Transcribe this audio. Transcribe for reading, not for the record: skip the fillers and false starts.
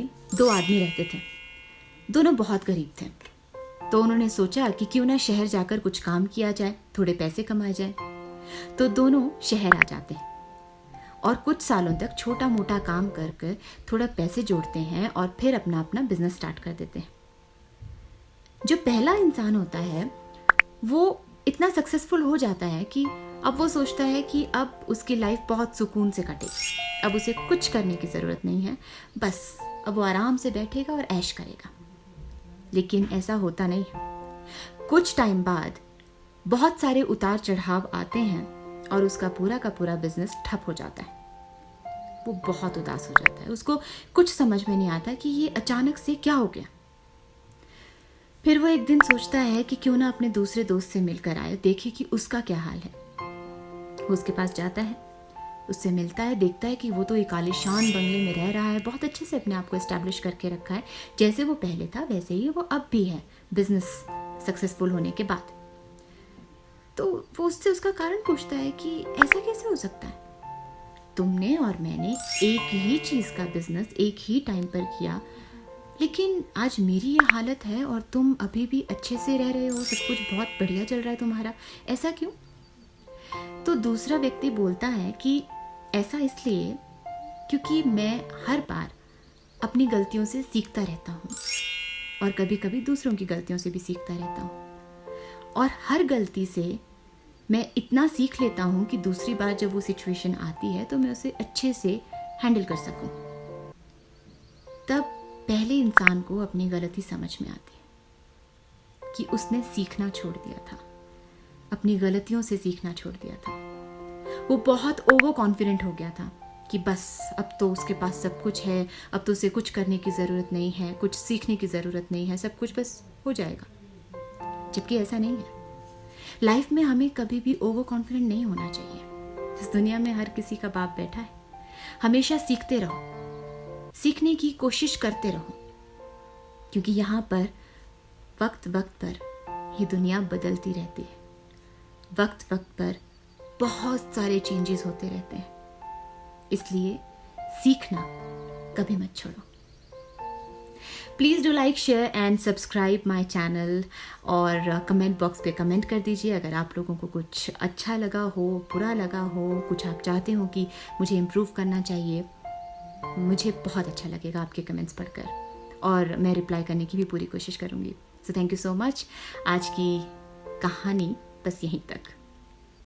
में 2 आदमी रहते थे। दोनों बहुत गरीब थे। तो उन्होंने सोचा कि क्यों ना शहर जाकर कुछ काम किया जाए, थोड़े पैसे कमाए जाए। तो दोनों शहर आ जाते हैं और कुछ सालों तक छोटा मोटा काम कर कर थोड़ा पैसे जोड़ते हैं और फिर अपना अपना बिजनेस स्टार्ट कर देते हैं। जो पहला इंसान होता है वो इतना सक्सेसफुल हो जाता है कि अब वो सोचता है कि अब उसकी लाइफ बहुत सुकून से कटेगी, अब उसे कुछ करने की ज़रूरत नहीं है, बस अब वो आराम से बैठेगा और ऐश करेगा। लेकिन ऐसा होता नहीं है। कुछ टाइम बाद बहुत सारे उतार चढ़ाव आते हैं और उसका पूरा का पूरा बिजनेस ठप हो जाता है। वो बहुत उदास हो जाता है, उसको कुछ समझ में नहीं आता कि ये अचानक से क्या हो गया। फिर वो एक दिन सोचता है कि क्यों ना अपने दूसरे दोस्त से मिलकर आए, देखे कि उसका क्या हाल है। वो उसके पास जाता है, उससे मिलता है, देखता है कि वो तो एक आलीशान बंगले में रह रहा है, बहुत अच्छे से अपने आप को एस्टैब्लिश करके रखा है। जैसे वो पहले था वैसे ही वो अब भी है, बिजनेस सक्सेसफुल होने के बाद। तो वो उससे उसका कारण पूछता है कि ऐसा कैसे हो सकता है, तुमने और मैंने एक ही चीज़ का बिजनेस एक ही टाइम पर किया, लेकिन आज मेरी ये हालत है और तुम अभी भी अच्छे से रह रहे हो, सब कुछ बहुत बढ़िया चल रहा है तुम्हारा, ऐसा क्यों? तो दूसरा व्यक्ति बोलता है कि ऐसा इसलिए क्योंकि मैं हर बार अपनी गलतियों से सीखता रहता हूँ और कभी कभी दूसरों की गलतियों से भी सीखता रहता हूँ, और हर गलती से मैं इतना सीख लेता हूँ कि दूसरी बार जब वो सिचुएशन आती है तो मैं उसे अच्छे से हैंडल कर सकूँ। तब पहले इंसान को अपनी गलती समझ में आती है कि उसने सीखना छोड़ दिया था, अपनी गलतियों से सीखना छोड़ दिया था। वो बहुत ओवर कॉन्फिडेंट हो गया था कि बस अब तो उसके पास सब कुछ है, अब तो उसे कुछ करने की ज़रूरत नहीं है, कुछ सीखने की ज़रूरत नहीं है, सब कुछ बस हो जाएगा। जबकि ऐसा नहीं है। लाइफ में हमें कभी भी ओवर कॉन्फिडेंट नहीं होना चाहिए। इस दुनिया में हर किसी का बाप बैठा है। हमेशा सीखते रहो, सीखने की कोशिश करते रहो, क्योंकि यहाँ पर वक्त वक्त पर ये दुनिया बदलती रहती है। वक्त वक्त पर बहुत सारे चेंजेस होते रहते हैं, इसलिए सीखना कभी मत छोड़ो। Please do like, share and subscribe my channel, और कमेंट बॉक्स पे कमेंट कर दीजिए अगर आप लोगों को कुछ अच्छा लगा हो, बुरा लगा हो, कुछ आप चाहते हो कि मुझे इम्प्रूव करना चाहिए। मुझे बहुत अच्छा लगेगा आपके कमेंट्स पढ़कर, और मैं रिप्लाई करने की भी पूरी कोशिश करूँगी। So thank you so much. आज की कहानी बस यहीं तक।